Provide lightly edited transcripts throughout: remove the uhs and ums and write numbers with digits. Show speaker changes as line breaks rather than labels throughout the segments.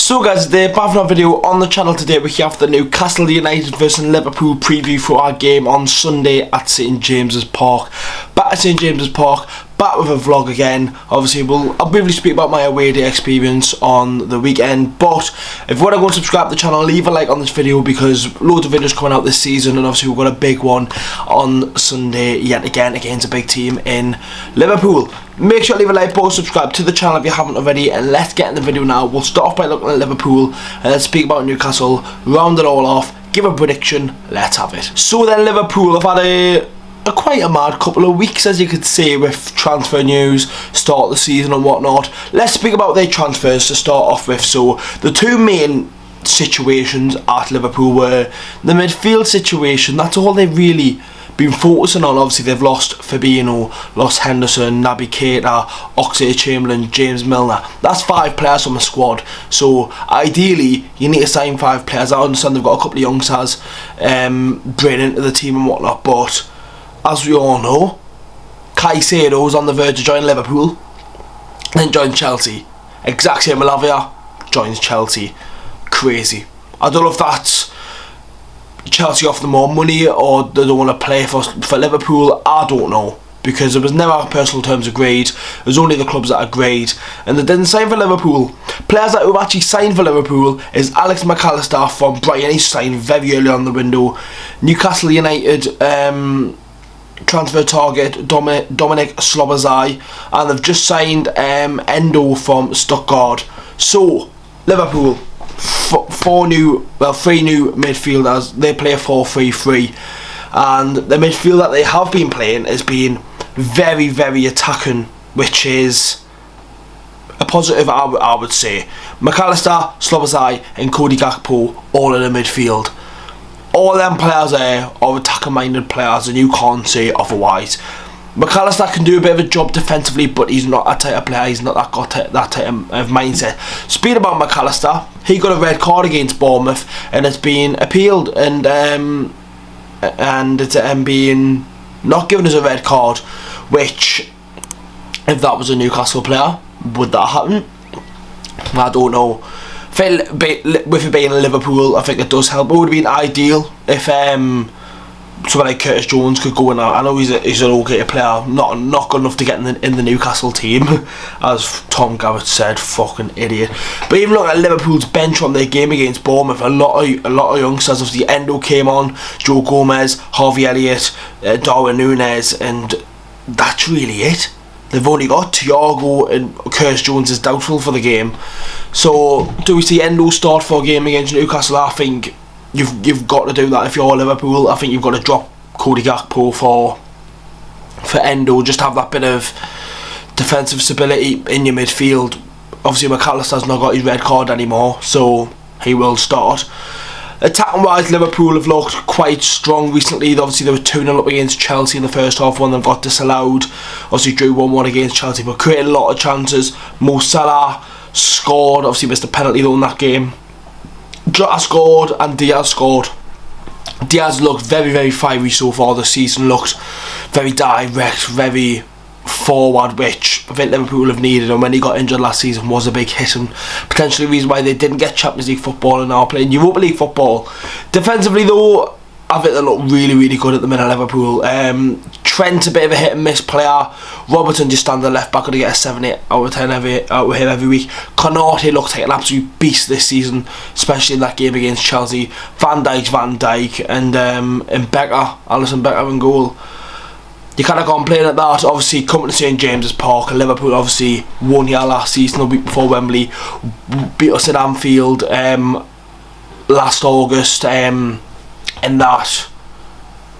So guys, today back with another video on the channel. Today we have the Newcastle United vs Liverpool preview for our game on Sunday at St James's Park. Back at St James's Park, back with a vlog again. Obviously I'll briefly speak about my away day experience on the weekend, but if you want to go and subscribe to the channel, leave a like on this video because loads of videos coming out this season, and obviously we've got a big one on Sunday yet again against a big team in Liverpool. Make sure to leave a like, post, subscribe to the channel if you haven't already, and let's get in the video now. We'll start off by looking at Liverpool and then speak about Newcastle, round it all off, give a prediction, let's have it. So then Liverpool have had quite a mad couple of weeks, as you could see, with transfer news, start of the season and whatnot. Let's speak about their transfers to start off with. So the two main situations at Liverpool were the midfield situation. That's all they've really been focusing on. Obviously they've lost Fabinho, lost Henderson, Naby Keita, Oxlade-Chamberlain, James Milner. That's 5 players from the squad. So ideally you need to sign 5 players. I understand they've got a couple of youngsters bring into the team and whatnot, but as we all know, Caicedo's on the verge of joining Liverpool, then joins Chelsea. Exact same Malavia joins Chelsea. Crazy. I don't know if that's Chelsea offer them more money or they don't want to play for Liverpool. I don't know, because there was never personal terms agreed. It was only the clubs that agreed, and they didn't sign for Liverpool. Players that have actually signed for Liverpool is Alex McAllister from Brighton. He signed very early on the window. Newcastle United transfer target Dominic Szoboszlai, and they've just signed Endo from Stuttgart. So Liverpool, 3 new midfielders. They play a 4-3-3, and the midfield that they have been playing has been very, very attacking, which is a positive, I would say. McAllister, Szoboszlai and Cody Gakpo all in the midfield. All them players there are attacking minded players, and you can't say otherwise. McAllister can do a bit of a job defensively, but he's not that type of player. He's not that type of mindset. Speaking about McAllister, he got a red card against Bournemouth, and it's been appealed, and it's being not given as a red card. Which, if that was a Newcastle player, would that happen? I don't know. With it being Liverpool, I think it does help. It would have been ideal if someone like Curtis Jones could go in. I know he's an okay player, not good enough to get in the Newcastle team, as Tom Garrett said. Fucking idiot. But even look at Liverpool's bench from their game against Bournemouth. A lot of youngsters. Obviously Endo came on, Joe Gomez, Harvey Elliott, Darwin Núñez, and that's really it. They've only got Thiago, and Curtis Jones is doubtful for the game. So do we see Endo start for a game against Newcastle? I think you've got to do that if you're Liverpool. I think you've got to drop Cody Gakpo for Endo. Just have that bit of defensive stability in your midfield. Obviously McAllister's not got his red card anymore, so he will start. Attacking wise, Liverpool have looked quite strong recently. Obviously they were 2-0 up against Chelsea in the first half, one of them got disallowed. Obviously drew 1-1 against Chelsea, but created a lot of chances. Mo Salah scored, obviously missed a penalty though in that game. Jota scored and Diaz scored. Diaz looked very, very fiery so far this season. Looked very direct, very forward, which I think Liverpool have needed, and when he got injured last season was a big hit, and potentially the reason why they didn't get Champions League football and are playing Europa League football. Defensively though, I think they look really, really good at the minute, Liverpool. Trent's a bit of a hit and miss player. Robertson just stands the left back, gonna get a 7-8 out of 10 out of him every week. Konate looks like an absolute beast this season, especially in that game against Chelsea. Van Dijk and Becker, Alisson Becker in goal. You can't complain at that. Obviously coming to St James's Park, and Liverpool obviously won here last season, the week before Wembley, beat us at Anfield last August in that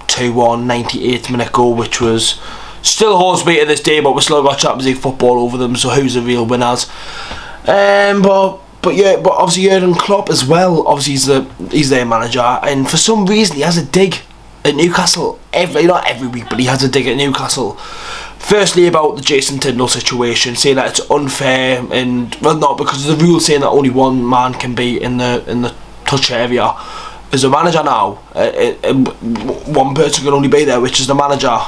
2-1 98th minute goal, which was still holds me to this day, but we still got Champions League football over them, so who's the real winners? But obviously Jurgen Klopp as well, obviously he's their manager, and for some reason he has a dig at Newcastle not every week, but he has a dig at Newcastle. Firstly, about the Jason Tindall situation, saying that it's unfair, and well, not because of the rule saying that only one man can be in the touch area. As a manager now, one person can only be there, which is the manager.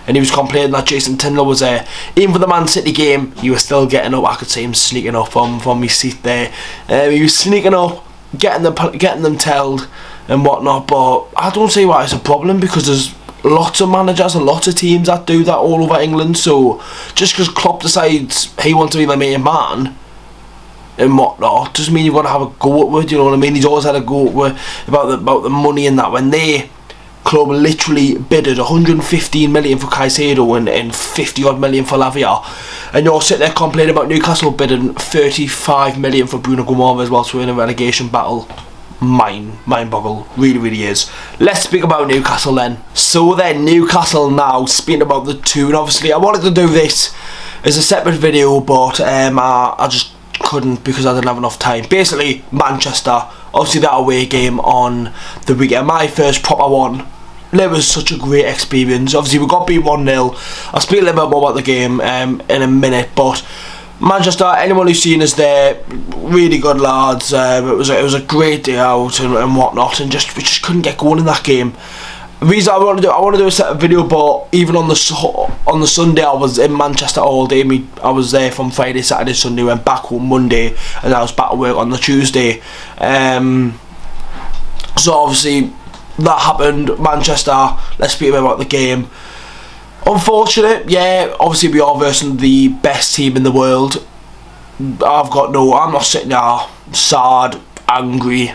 and he was complaining that Jason Tindall was there. Even for the Man City game, he was still getting up. I could see him sneaking up from his seat there. He was sneaking up, getting them telled and whatnot. But I don't see why it's a problem, because there's lots of managers and lots of teams that do that all over England. So just because Klopp decides he wants to be the main man and whatnot doesn't mean you've got to have a go at it. You know what I mean? He's always had a go about the money and that. When they club literally bidded 115 million for Caicedo and 50 odd million for Lavia, and you're sitting there complaining about Newcastle bidding 35 million for Bruno Gomes whilst we're in a relegation battle. Mind boggle, really is. Let's speak about Newcastle then. So then, Newcastle now, speaking about the two, and obviously I wanted to do this as a separate video, but I just couldn't because I didn't have enough time. Basically, Manchester, obviously that away game on the weekend, my first proper one. It was such a great experience. Obviously we got beat 1-0. I'll speak a little bit more about the game in a minute, but Manchester, anyone who's seen us there, really good lads. It was a great day out and whatnot, and we just couldn't get going in that game. The reason I want to do a set of video, but even on the Sunday I was in Manchester all day. I was there from Friday, Saturday, Sunday, went back home Monday, and I was back to work on the Tuesday. So obviously that happened. Manchester, let's speak a bit about the game. Unfortunate, yeah, obviously we are versing the best team in the world. I'm not sitting there sad, angry.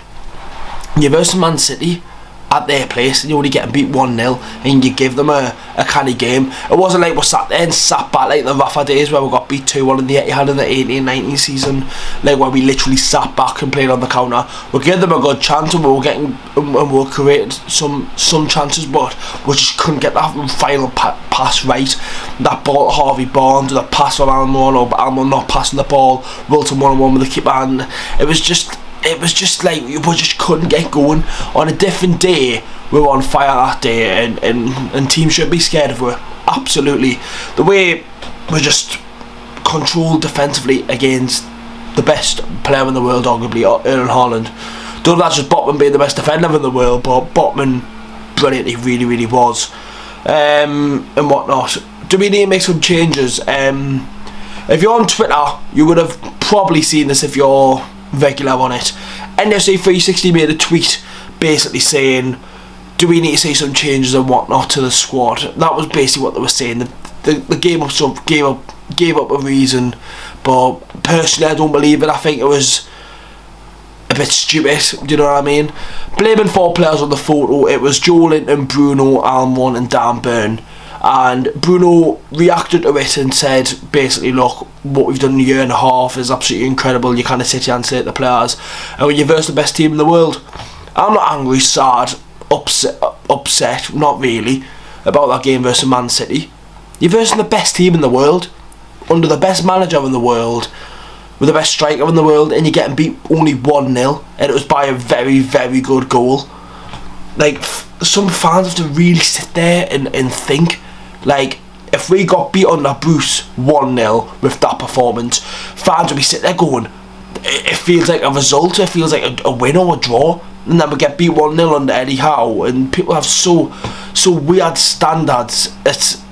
You're versing Man City at their place and you're only getting beat 1-0 and you give them a canny game. It wasn't like we sat there and sat back like the Rafa days where we got beat 2-1 in the Etihad in the 18-19 season, like where we literally sat back and played on the counter. We gave them a good chance and we were creating some chances, but we just couldn't get that final pass right. That ball, Harvey Barnes, the pass from Almiron, or Almiron not passing the ball, Wilton 1-on-1 with the keeper, and it was just like we just couldn't get going. On a different day, we were on fire that day, and teams should be scared of us. Absolutely. The way we just controlled defensively against the best player in the world, arguably, Erling Haaland. Don't know if that's just Botman being the best defender in the world, but Botman brilliantly really was. And whatnot. Do we need to make some changes? If you're on Twitter, you would have probably seen this if you're regular on it. NUFC 360 made a tweet basically saying, do we need to see some changes and whatnot to the squad? That was basically what they were saying. The gave up a reason, but personally I don't believe it. I think it was a bit stupid, do you know what I mean? Blaming 4 players on the photo, it was Joelinton, Bruno, Almiron and Dan Burn. And Bruno reacted to it and said, basically, look, what we've done in a year and a half is absolutely incredible. You kind of sit here and say to the players, and when you verse the best team in the world. I'm not angry, sad, upset, not really, about that game versus Man City. You're versing the best team in the world, under the best manager in the world, with the best striker in the world, and you're getting beat only 1-0, and it was by a very good goal. Like, some fans have to really sit there and think. Like, if we got beat under Bruce 1-0 with that performance, fans would be sitting there going, it feels like a result, it feels like a win or a draw, and then we get beat 1-0 under Eddie Howe, and people have so weird standards.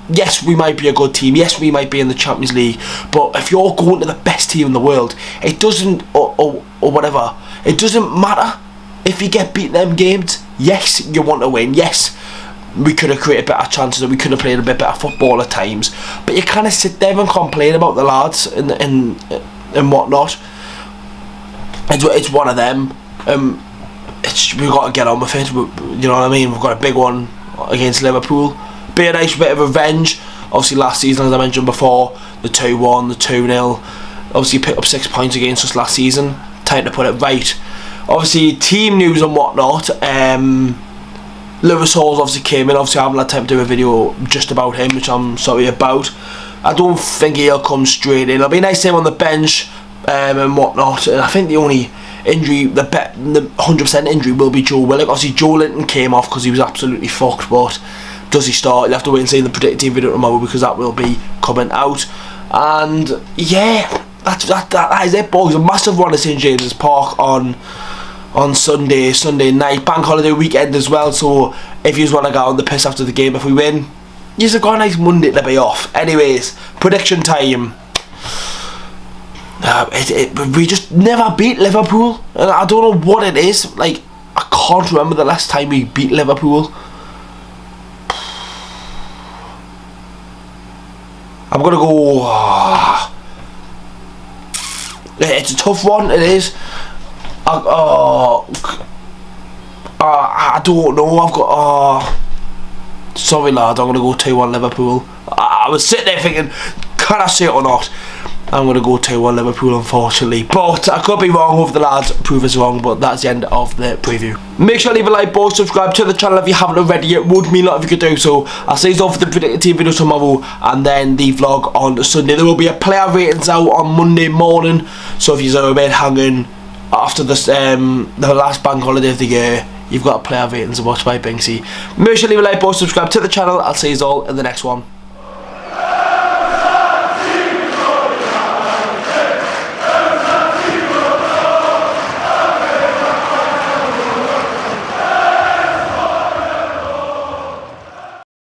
Yes, we might be a good team, yes, we might be in the Champions League, but if you're going to the best team in the world, it doesn't, or whatever, it doesn't matter if you get beat them games. Yes, you want to win, yes, we could have created better chances and we could have played a bit better football at times, but you kind of sit there and complain about the lads and whatnot. It's one of them. We've got to get on with it, you know what I mean? We've got a big one against Liverpool. Be a nice bit of revenge. Obviously last season, as I mentioned before, the 2-1, the 2-0, obviously picked up 6 points against us last season. Time to put it right. Obviously team news and whatnot, Lewis Hall's obviously came in. Obviously I haven't had time to do a video just about him, which I'm sorry about. I don't think he'll come straight in. It'll be nice to have him on the bench and whatnot, and I think the only injury, the 100% injury will be Joe Willock. Obviously Joelinton came off because he was absolutely fucked, but does he start? You'll have to wait and see in the predicted team video tomorrow, because that will be coming out. And yeah, that is it, boys. A massive one at St James's Park on Sunday night, bank holiday weekend as well. So if you just want to go on the piss after the game, if we win, You've got a nice Monday to be off. Anyways, prediction time. We just never beat Liverpool, and I don't know what it is. Like, I can't remember the last time we beat Liverpool. I'm gonna go. It's a tough one. It is. I don't know. I've got. Sorry, lad. I'm gonna go 2-1 Liverpool. I was sitting there thinking, can I say it or not? I'm going to go 2-1 Liverpool, unfortunately. But I could be wrong. Hope the lads prove us wrong. But that's the end of the preview. Make sure to leave a like, boys. Subscribe to the channel if you haven't already. It would mean a lot if you could do so. I'll see you all for the predicted team video tomorrow. And then the vlog on Sunday. There will be a player ratings out on Monday morning. So if you're a bit hanging after this, the last bank holiday of the year, you've got a player ratings to watch by Binksy. Make sure to leave a like, boys. Subscribe to the channel. I'll see you all in the next one.